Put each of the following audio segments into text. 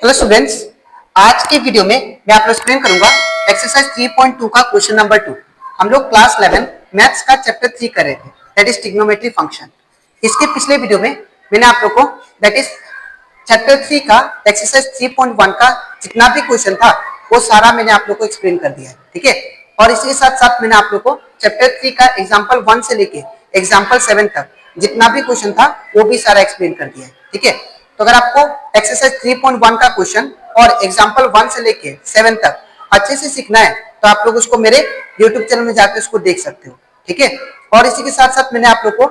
Hello students, आज के video में मैं आपको एक्सप्लेन करूंगा एक्सरसाइज 3.2 का क्वेश्चन नंबर 2। हम लोग क्लास 11 मैथ्स का चैप्टर 3 कर रहे थे, दैट इज ट्रिग्नोमेट्री फंक्शन। इसके पिछले वीडियो में मैंने आप लोग को दैट इज चैप्टर 3 का एक्सरसाइज 3.1 का जितना भी क्वेश्चन था वो सारा मैंने आप लोग को एक्सप्लेन कर दिया है, ठीक है। और इसी साथ साथ मैंने आप लोग को चैप्टर 3 का एग्जाम्पल 1 से लेके एग्जाम्पल 7 तक जितना भी क्वेश्चन था वो भी सारा एक्सप्लेन कर दिया है, ठीक है। तो अगर आपको एक्सरसाइज 3.1 का क्वेश्चन और एग्जांपल 1 से लेके 7 तक अच्छे से सीखना है तो आप लोग उसको मेरे YouTube चैनल में जाकर उसको देख सकते हो, ठीक है। और इसी के साथ साथ मैंने आप लोग को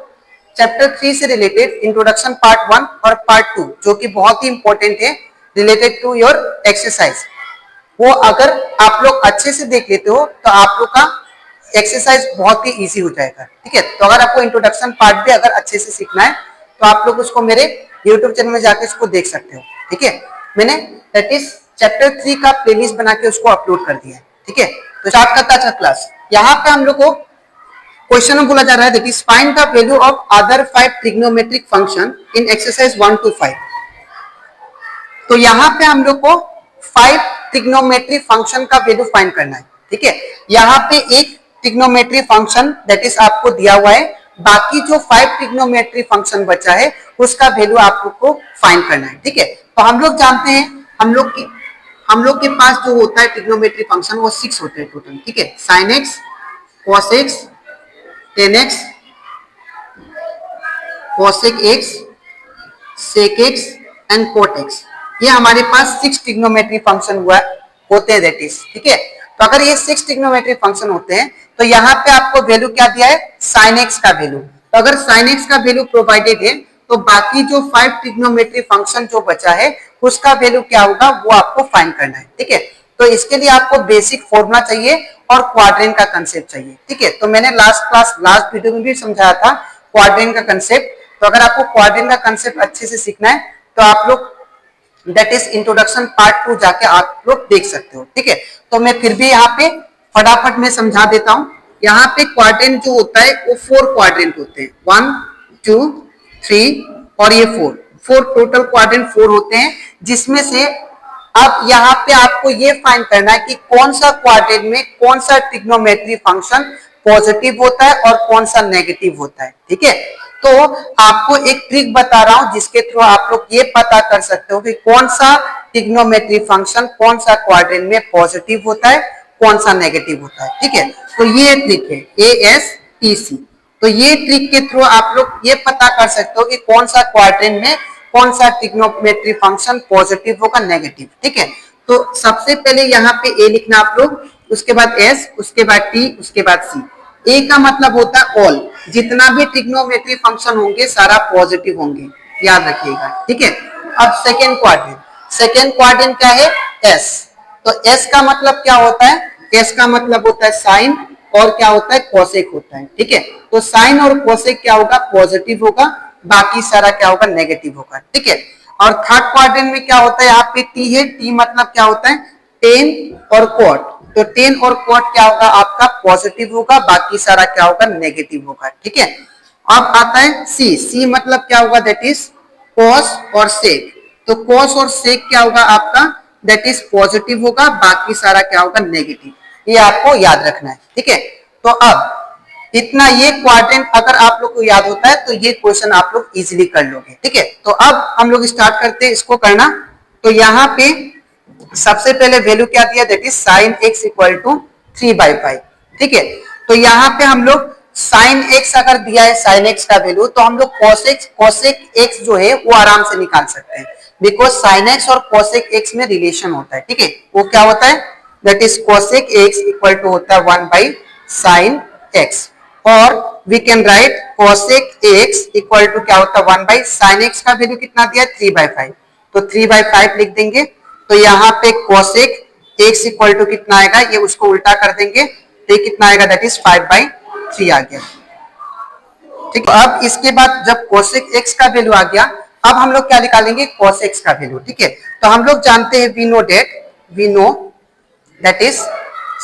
चैप्टर 3 से रिलेटेड इंट्रोडक्शन पार्ट 1 और पार्ट 2 जो कि बहुत ही इंपॉर्टेंट है रिलेटेड टू योर एक्सरसाइज, वो अगर आप लोग अच्छे से देख लेते हो तो आप लोग का एक्सरसाइज बहुत ही इजी हो जाएगा, ठीक है। तो अगर आपको इंट्रोडक्शन पार्ट भी अगर अच्छे से सीखना है तो आप लोग उसको मेरे YouTube चैनल में जाकर इसको देख सकते हो, ठीक है। मैंने दैट इज चैप्टर 3 का प्लेलिस्ट बना के उसको अपलोड कर दिया है, ठीक है। तो स्टार्ट करता है क्लास। यहाँ पे हम लोग को क्वेश्चन में बोला जा रहा है that is find the value of other 5 trigonometric function in exercise 1 to 5। तो यहाँ पे हम लोग को 5 ट्रिग्नोमेट्री फंक्शन का वैल्यू फाइंड करना है, ठीक है। यहाँ पे एक ट्रिग्नोमेट्री फंक्शन दैट इज आपको दिया हुआ है, बाकी जो 5 ट्रिग्नोमेट्री फंक्शन बचा है उसका वैल्यू आप लोग को फाइंड करना है, ठीक है। तो हम लोग जानते हैं हम लोग के पास जो होता है ट्रिग्नोमेट्री फंक्शन वो 6 होते हैं टोटल, ठीक है। sin x, cos x, tan x, cosec x, sec x and cot x, ये हमारे पास 6 ट्रिग्नोमेट्री फंक्शन होते हैं दैट इज, ठीक है। तो अगर ये 6 ट्रिग्नोमेट्री फंक्शन होते हैं तो यहाँ पे आपको वैल्यू क्या दिया है, sin x का वैल्यू। तो अगर sin x का वैल्यू प्रोवाइडेड है तो बाकी जो 5 ट्रिग्नोमेट्री फंक्शन जो बचा है उसका वैल्यू क्या होगा वो आपको फाइंड करना है, ठीक है। तो इसके लिए आपको बेसिक फॉर्मूला चाहिए और क्वाड्रेंट का कंसेप्ट चाहिए, ठीक है। तो मैंने लास्ट वीडियो में भी समझाया था क्वाड्रेंट का कंसेप्ट। तो अगर आपको क्वाड्रेंट का कंसेप्ट अच्छे से सीखना है तो आप लोग दैट इज इंट्रोडक्शन पार्ट 2 जाके आप लोग देख सकते हो, ठीक है। तो मैं फिर भी यहाँ पे फटाफट में समझा देता हूँ। यहाँ पे क्वाड्रेंट जो होता है वो 4 क्वाड्रेंट होते हैं, 1 2 3 और ये 4 टोटल क्वाड्रेंट 4 होते हैं, जिसमें से अब यहाँ पे आपको ये फाइंड करना है कि कौन सा क्वाड्रेंट में कौन सा ट्रिग्नोमेट्री फंक्शन पॉजिटिव होता है और कौन सा नेगेटिव होता है, ठीक है। तो आपको एक ट्रिक बता रहा हूं जिसके थ्रू आप लोग ये पता कर सकते हो कि कौन सा ट्रिग्नोमेट्री फंक्शन कौन सा क्वाड्रेंट में पॉजिटिव होता है कौन सा नेगेटिव होता है, ठीक है। तो ये ट्रिक है ASTC। तो ये ट्रिक के थ्रू आप लोग ये पता कर सकते हो कि कौन सा क्वाड्रेंट में कौन सा ट्रिग्नोमेट्री फंक्शन पॉजिटिव होगा नेगेटिव, ठीक है। तो सबसे पहले यहाँ पे A लिखना आप लोग, उसके बाद S, उसके बाद T, उसके बाद C। ए का मतलब होता है ऑल, जितना भी ट्रिग्नोमेट्री फंक्शन होंगे सारा पॉजिटिव होंगे, याद रखिएगा, ठीक है। अब सेकेंड क्वाड्रेंट क्या है, एस। तो एस का मतलब क्या होता है, एस का मतलब होता है साइन और क्या होता है कोसेक होता है, ठीक है। तो साइन और कोसेक क्या होगा, पॉजिटिव होगा, बाकी सारा क्या होगा, नेगेटिव होगा, ठीक है। और थर्ड क्वाड्रेंट में क्या होता है, यहाँ पे टी है, टी मतलब क्या होता है, टेन और कॉट। तो टेन और कॉट क्या होगा आपका, पॉजिटिव होगा, बाकी सारा क्या होगा, नेगेटिव होगा, ठीक है। अब आता है सी, सी मतलब क्या होगा, दैट इज कॉस और सेक। तो कॉस और सेक क्या होगा आपका, दैट इज पॉजिटिव होगा, बाकी सारा क्या होगा, नेगेटिव। ये आपको याद रखना है, ठीक है। तो अब इतना ये क्वाड्रेंट अगर आप लोग को याद होता है तो ये क्वेश्चन आप लोग इजीली कर लोगे, ठीक है। तो अब हम लोग स्टार्ट करते हैं इसको करना। तो यहाँ पे सबसे पहले वैल्यू क्या दिया, that is sin x equal to 3/5, ठीक है। तो यहाँ पे हम लोग sin x अगर दिया है sin x का वैल्यू तो हम लोग cosec x जो है वो आराम से निकाल सकते हैं, बिकॉज sin x और cosec x में रिलेशन होता है, ठीक है। वो क्या होता है, that is cosec x equal to होता है 1/sin x, और we can write cosec x equal to क्या होता है 1/sin x का वैल्यू कितना दिया, 3/5। तो 3/5 लिख देंगे। तो यहाँ पे cosec x इक्वल टू कितना आएगा, ये उसको उल्टा कर देंगे तो ये कितना आएगा, दैट इज 5/3 आ गया, ठीक है। अब इसके बाद जब cosec x का वैल्यू आ गया, अब हम लोग क्या निकालेंगे, cos x का वैल्यू, ठीक है। तो हम लोग जानते हैं, we know that is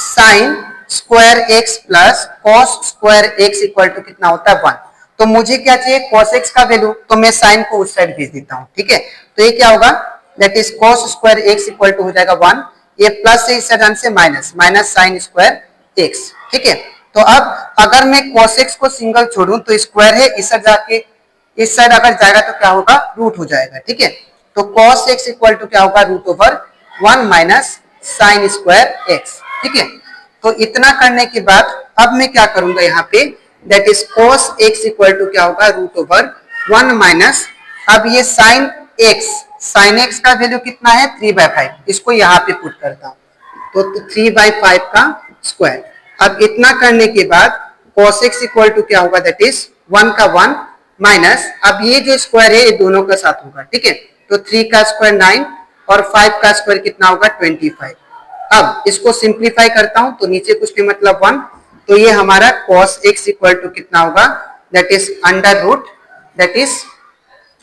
sin square x plus cos square x equal to कितना होता है 1। तो मुझे क्या चाहिए, cos x का वैल्यू, तो मैं sin को उस साइड भेज देता हूँ, ठीक है। तो ये क्या होगा, that is cos square x equal to हो जाएगा 1, ये प्लस से इस साइड से minus, minus sine square x, ठीक है। तो अब अगर मैं cos x को सिंगल छोड़ूं तो स्क्वायर है, इस साइड जाके इस साइड अगर जाएगा तो क्या होगा, रूट हो जाएगा, ठीक है। तो cos x इक्वल टू क्या होगा, root over 1 minus sine square x, ठीक है। तो इतना करने के बाद अब मैं क्या करूंगा यहाँ पे, that is cos x equal to क्या होगा, रूट ओवर 1 माइनस, अब ये साइन x का वैल्यू कितना है 3/5, इसको यहाँ पे पुट करता हूँ तो 3/5 का स्क्वायर। अब इतना करने के बाद cos x इक्वल टू क्या होगा, दैट इज 1 का 1 माइनस, अब ये जो स्क्वायर है ये दोनों का साथ होगा, ठीक है। तो 3 का स्क्वायर 9 और 5 का स्क्वायर कितना होगा 25। अब इसको सिंप्लीफाई करता हूं तो नीचे कुछ भी मतलब 1, तो ये हमारा cos x इक्वल टू कितना होगा, that is under root, that is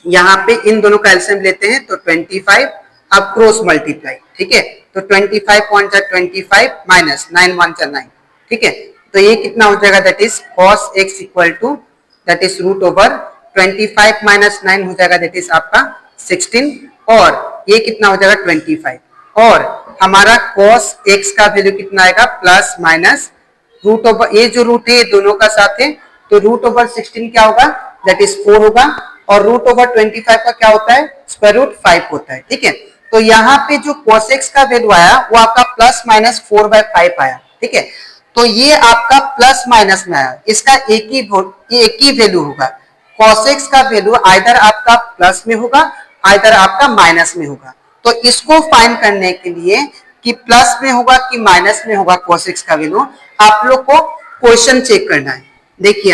यहाँ पे इन दोनों का एलसीएम लेते हैं तो 25, अब क्रॉस मल्टीप्लाई, ठीक है। तो 25 पॉइंट 25 माइनस 9 1 9, ठीक है। तो ये कितना हो जाएगा, that is cos x equal to that is root over 25 minus 9 हो जाएगा, दैट इज आपका 16, और ये कितना हो जाएगा 25, और हमारा cos x का वैल्यू कितना आएगा, प्लस माइनस रूट ओवर, ये जो रूट है ये दोनों का साथ है, तो रूट ओवर 16 क्या होगा, दैट इज 4 होगा, और रूट ओवर 25 का क्या होता है, स्क्वायर रूट 5 होता है, ठीक है। तो यहाँ पे जो cos x का वैल्यू आया वो आपका प्लस माइनस 4/5 आया, ठीक है। तो ये आपका प्लस माइनस में आया, इसका एक ही वैल्यू होगा, cos x का वैल्यू आइदर आपका प्लस में होगा आइदर आपका माइनस में होगा। तो इसको फाइंड करने के लिए कि प्लस में होगा कि माइनस में होगा cos x का वैल्यू, आप लोग को क्वेश्चन चेक करना है। देखिए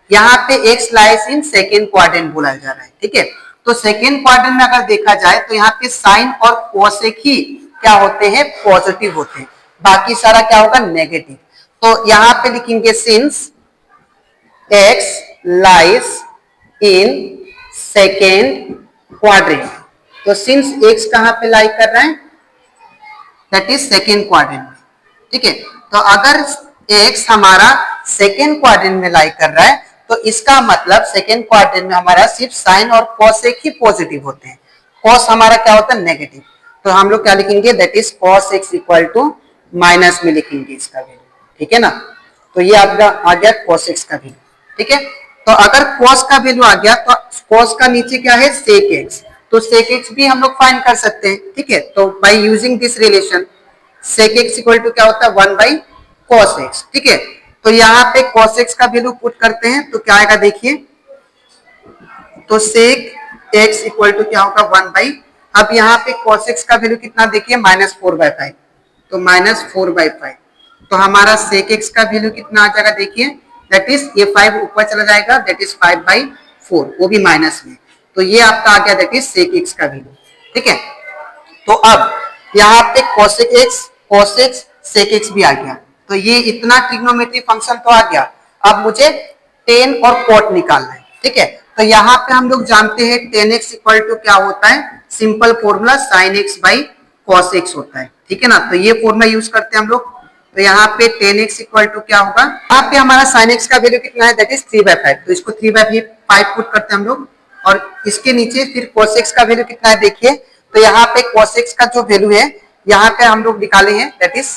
यहाँ पे x lies in second quadrant बोला जा रहा है, ठीक है। तो सेकेंड क्वाड्रेंट में अगर देखा जाए तो यहाँ पे साइन और cos x ही क्या होते हैं, पॉजिटिव होते हैं, बाकी सारा क्या होगा, नेगेटिव। तो यहाँ पे लिखेंगे since x lies in second quadrant, तो सिंस x कहां पे लाई कर रहा है, दैट इज सेकेंड क्वाड्रेंट में, ठीक है। तो अगर x हमारा सेकेंड क्वाड्रेंट में लाई कर रहा है तो इसका मतलब सेकेंड क्वाड्रेंट में हमारा सिर्फ साइन और cos x ही पॉजिटिव होते हैं, cos हमारा क्या होता है, नेगेटिव। तो हम लोग क्या लिखेंगे, that is cos x equal to minus में लिखेंगे इसका वैल्यू, ठीक है ना। तो ये आपका आ गया cos x का वैल्यू, ठीक है। तो अगर cos का वैल्यू आ गया तो cos का नीचे क्या है, sec x, तो sec x भी हम लोग फाइंड कर सकते हैं, ठीक है। तो by using this relation sec x equal to क्या होता है, 1/cos x, ठीक है। तो यहाँ पे cos x का वैल्यू पुट करते हैं तो क्या आएगा, देखिए, तो sec x इक्वल टू क्या होगा 1/, अब यहाँ पे cos x का वैल्यू कितना देखिए, -4/5, तो -4/5, तो हमारा sec x का वैल्यू कितना आ जाएगा, देखिए, दैट इज ये 5 ऊपर चला जाएगा, दैट इज 5/4, वो भी माइनस में, तो ये आपका आ गया दैट इज sec x का वैल्यू, ठीक है। तो अब यहाँ पे cos x sec x भी आ गया, तो ये इतना ट्रिग्नोमेट्री फंक्शन तो आ गया। अब मुझे tan और cot निकालना है, ठीक है। तो यहाँ पे हम लोग जानते हैं tan x इक्वल टू क्या होता है, simple formula sin x by cos x होता है, ठीक है ना। तो ये फॉर्मूला यूज करते हैं हम लोग। तो यहाँ पे tan x इक्वल टू क्या होगा, यहाँ पे हमारा sin x का वैल्यू कितना है, दैट इज 3/5, तो इसको 3/5 पुट करते हैं हम लोग, और इसके नीचे फिर cos x का वैल्यू कितना है, देखिए, तो यहाँ पे cos x का जो वैल्यू है यहाँ पे हम लोग निकाले हैं, दैट इज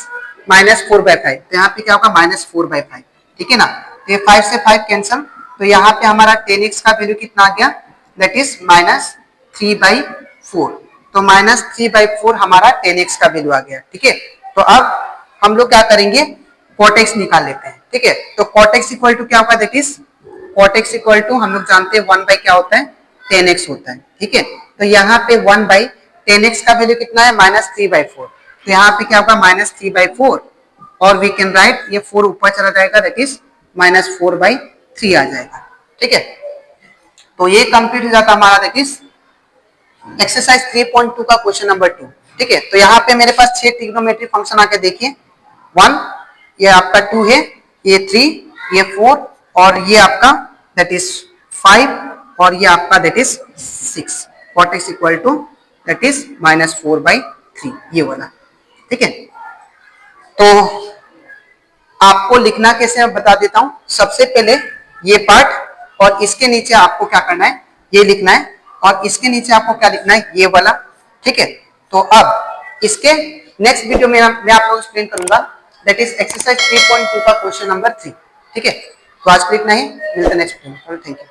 -4/5, तो यहाँ पे क्या होगा, -4/5, ठीक है ना। तो ये 5 से 5 कैंसल, तो यहाँ पे हमारा tan x का वैल्यू कितना आ गया, दैट इज -3/4, तो -3/4 हमारा tan x का वैल्यू आ गया, ठीक है। तो अब हम लोग क्या करेंगे, cot x निकाल लेते हैं, ठीक है। तो cot x इक्वल टू क्या होगा, that is cot x equal to हम लोग जानते हैं 1/ क्या होता है, tan x होता है, ठीक है। तो यहाँ पे 1/ tan x का वैल्यू कितना है, -3/4, तो यहाँ पे क्या होगा, -3/4, और वी कैन राइट, ये 4 ऊपर चला जाएगा, दैट इज -4/3 आ जाएगा, ठीक है। तो ये कंप्लीट हो जाता हमारा, दैट इज एक्सरसाइज 3.2 का क्वेश्चन नंबर 2, ठीक है। तो यहाँ पे मेरे पास 6 ट्रिग्नोमेट्री फंक्शन आके देखिए, 1, ये आपका 2 है, ये 3, ये 4, और ये आपका दैट इज 5, और ये आपका that is 6, cot x equal to that is -4/3, ये वाला, ठीक है। तो आपको लिखना कैसे मैं बता देता हूं। सबसे पहले ये पार्ट, और इसके नीचे आपको क्या करना है, ये लिखना है, और इसके नीचे आपको क्या लिखना है, ये वाला, ठीक है। तो अब इसके नेक्स्ट वीडियो में मैं आप लोग एक्सप्लेन करूंगा, दैट इज एक्सरसाइज 3.2 का क्वेश्चन नंबर 3। ठीक है, तो आज के लिए इतना ही, मिलते हैं नेक्स्ट वीडियो में। Thank you.